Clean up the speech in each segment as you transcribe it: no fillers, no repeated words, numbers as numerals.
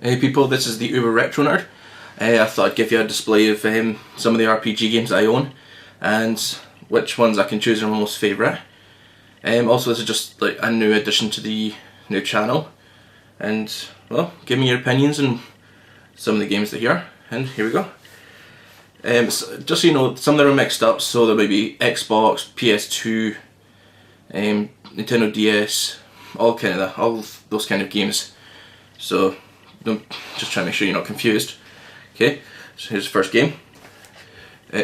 Hey people, this is the Uber Retro Nerd. I thought I'd give you a display of some of the RPG games I own and which ones I can choose are my most favourite. Also, this is just like a new addition to the new channel, and well, give me your opinions on some of the games that here, and here we go. So just so you know, some of them are mixed up, so there may be Xbox, PS2, Nintendo DS, all those kind of games. So don't just try to make sure you're not confused. Okay, so here's the first game.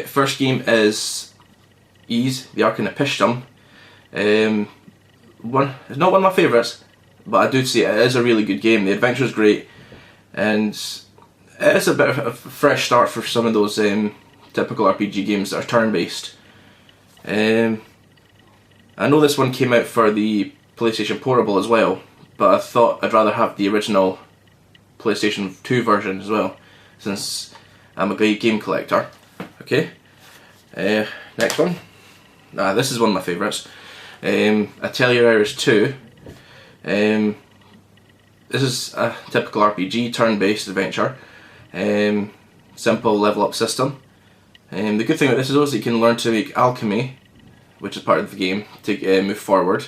First game is Ys, the Ark and the Pishdom. It's not one of my favourites, but I do say it is a really good game. The adventure is great, and it is a bit of a fresh start for some of those typical RPG games that are turn-based. I know this one came out for the PlayStation Portable as well, but I thought I'd rather have the original PlayStation 2 version as well, since I'm a great game collector. Okay, next one. This is one of my favourites. Atelier Iris 2. This is a typical RPG, turn-based adventure. Simple level up system. The good thing about this is you can learn to make alchemy, which is part of the game, to move forward.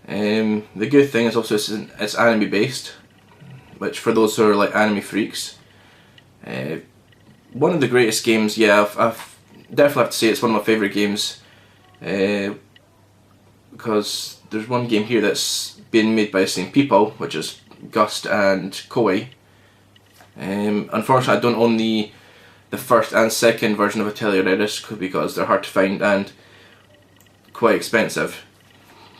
The good thing is also it's anime based, which for those who are like anime freaks, one of the greatest games. Yeah, I've definitely have to say it's one of my favourite games, because there's one game here that's been made by the same people, which is Gust and Koei. Unfortunately, I don't own the first and second version of Atelier Iris because they're hard to find and quite expensive.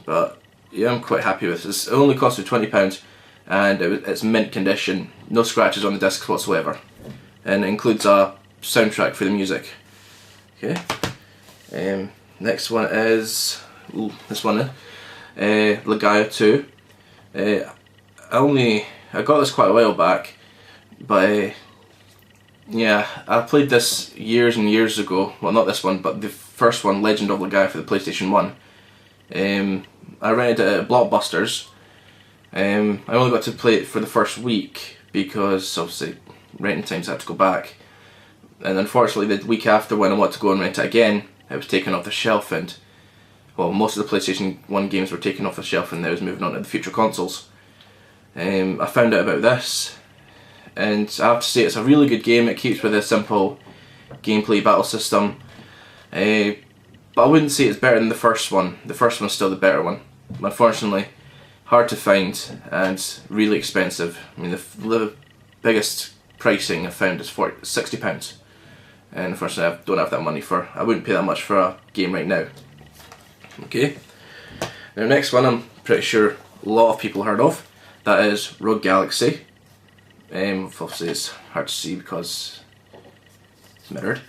But yeah, I'm quite happy with this. It only cost me £20, and it's mint condition, no scratches on the disc whatsoever, and it includes a soundtrack for the music. Okay. Next one is this one, Legaia 2. I got this quite a while back, but yeah, I played this years and years ago. Well, not this one, but the first one, Legend of Legaia, for the PlayStation 1. I rented it at Blockbusters. I only got to play it for the first week because obviously renting times I had to go back, and unfortunately the week after, when I wanted to go and rent it again, it was taken off the shelf, and well, most of the PlayStation 1 games were taken off the shelf and I was moving on to the future consoles. I found out about this, and I have to say it's a really good game. It keeps with a simple gameplay battle system, but I wouldn't say it's better than the first one. The first one's still the better one. Unfortunately, hard to find and really expensive. I mean, the biggest pricing I've found is £60, and unfortunately I don't have that money I wouldn't pay that much for a game right now. Okay, now next one I'm pretty sure a lot of people heard of. That is Rogue Galaxy. Obviously it's hard to see because it's mirrored.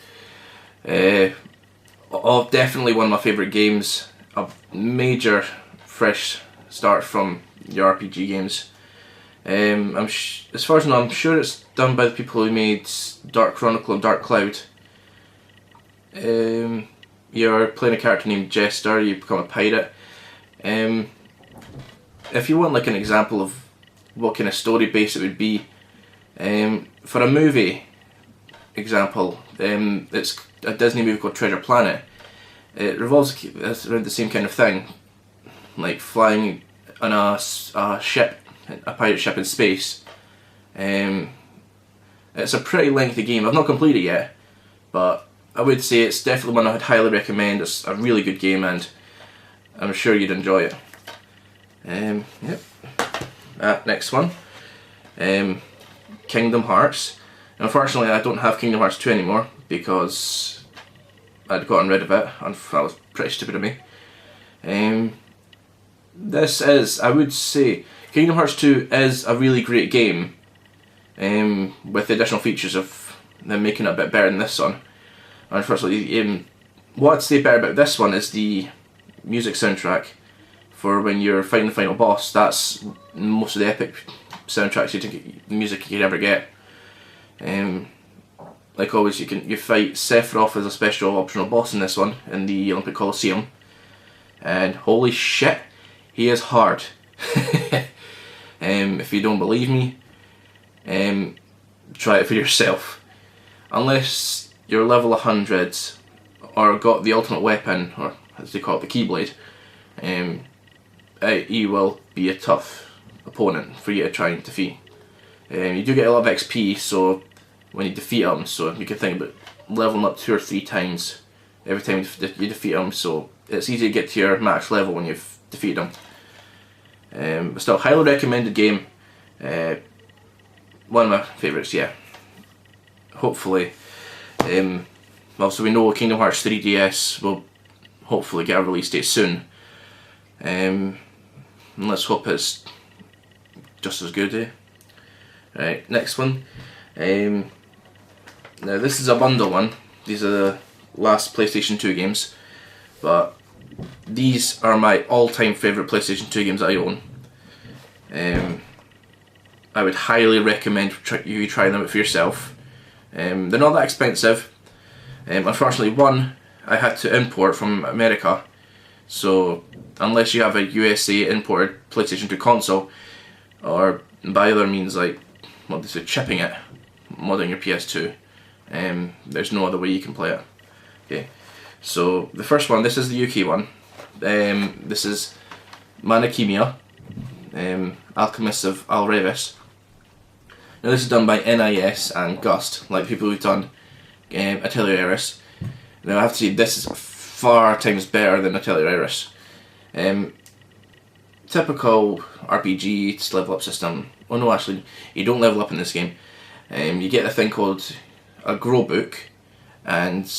Definitely one of my favourite games. A major fresh start from your RPG games. As far as I know, I'm sure it's done by the people who made Dark Chronicle and Dark Cloud. You're playing a character named Jester. You become a pirate. If you want like an example of what kind of story base it would be, for a movie example, it's a Disney movie called Treasure Planet. It revolves around the same kind of thing, like flying on a ship, a pirate ship in space. It's a pretty lengthy game. I've not completed it yet, but I would say it's definitely one I'd highly recommend. It's a really good game, and I'm sure you'd enjoy it. Yep. Next one, Kingdom Hearts. Unfortunately, I don't have Kingdom Hearts 2 anymore because I'd gotten rid of it, and that was pretty stupid of me. This is, I would say, Kingdom Hearts 2 is a really great game, with the additional features of them making it a bit better than this one. Unfortunately, what I'd say better about this one is the music soundtrack for when you're fighting the final boss. That's most of the epic soundtracks music you could ever get. Like always, you fight Sephiroth as a special optional boss in this one in the Olympic Coliseum, and holy shit, he is hard. If you don't believe me, try it for yourself. Unless you're level 100 or got the ultimate weapon, or as they call it, the Keyblade, he will be a tough opponent for you to try and defeat. You do get a lot of XP, so when you defeat him, so you can think about leveling up 2 or 3 times every time you defeat him, so it's easy to get to your max level when you've defeated him. But still, highly recommended game. One of my favourites, yeah. Hopefully, so we know Kingdom Hearts 3DS will hopefully get a release date soon. And let's hope it's just as good, eh? Right, next one. Now this is a bundle one. These are the last PlayStation 2 games, but these are my all-time favourite PlayStation 2 games that I own. I would highly recommend you try them out for yourself. They're not that expensive. Unfortunately, one I had to import from America, so unless you have a USA imported PlayStation 2 console, or by other means like, well, they say chipping it, modding your PS2, there's no other way you can play it. Okay, so the first one, this is the UK one. This is Manakimia, Alchemists of Alrevis. Now this is done by NIS and Gust, like people who've done Atelier Iris. Now I have to say, this is far times better than Atelier Iris. Typical RPG level up system. Oh no, actually, you don't level up in this game. You get a thing called a grow book, and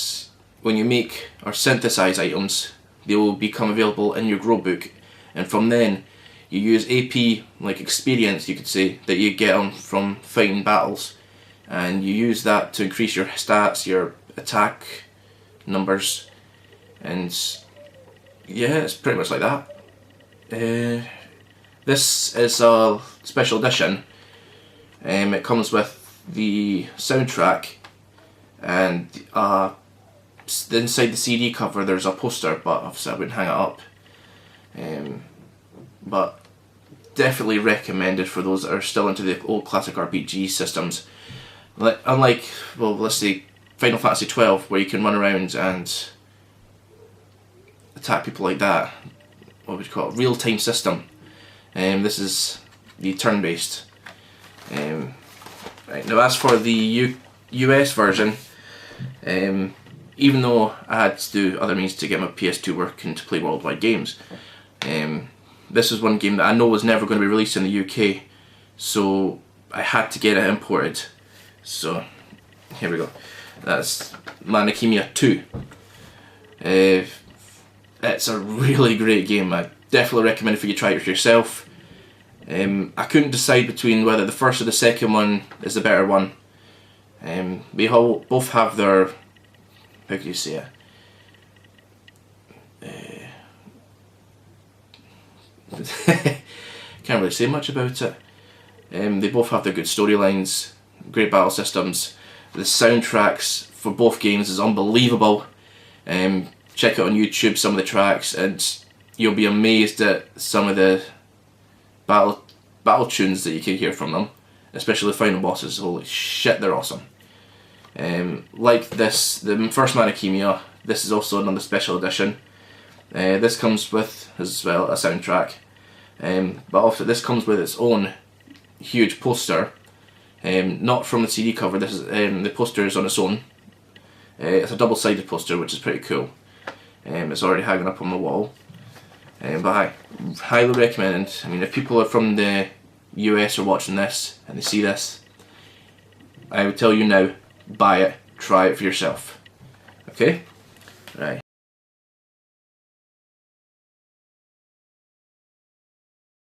when you make or synthesize items, they will become available in your grow book, and from then you use AP, like experience you could say, that you get from fighting battles, and you use that to increase your stats, your attack numbers, and yeah, it's pretty much like that. This is a special edition. It comes with the soundtrack, and inside the CD cover there's a poster, but obviously I wouldn't hang it up. But definitely recommended for those that are still into the old classic RPG systems. Unlike, well, let's say Final Fantasy 12, where you can run around and attack people like that. What would you call it? Real-time system. This is the turn-based. Right, now as for the US version, even though I had to do other means to get my PS2 working to play worldwide games, this is one game that I know was never going to be released in the UK, so I had to get it imported. So here we go. That's Manakimia 2. It's a really great game. I definitely recommend it for you to try it for yourself. I couldn't decide between whether the first or the second one is the better one. They both have their, how could you say it? Can't really say much about it. They both have their good storylines, great battle systems. The soundtracks for both games is unbelievable. Check out on YouTube some of the tracks, and you'll be amazed at some of the battle tunes that you can hear from them, especially the final bosses. Holy shit, they're awesome. Like this, the first Manakimia, this is also another special edition. This comes with, as well, a soundtrack, but also this comes with its own huge poster, not from the CD cover. This is the poster is on its own. It's a double-sided poster, which is pretty cool. It's already hanging up on my wall, but I highly recommend it. I mean, if people are from the US are watching this and they see this, I would tell you now, buy it, try it for yourself. Okay? Right.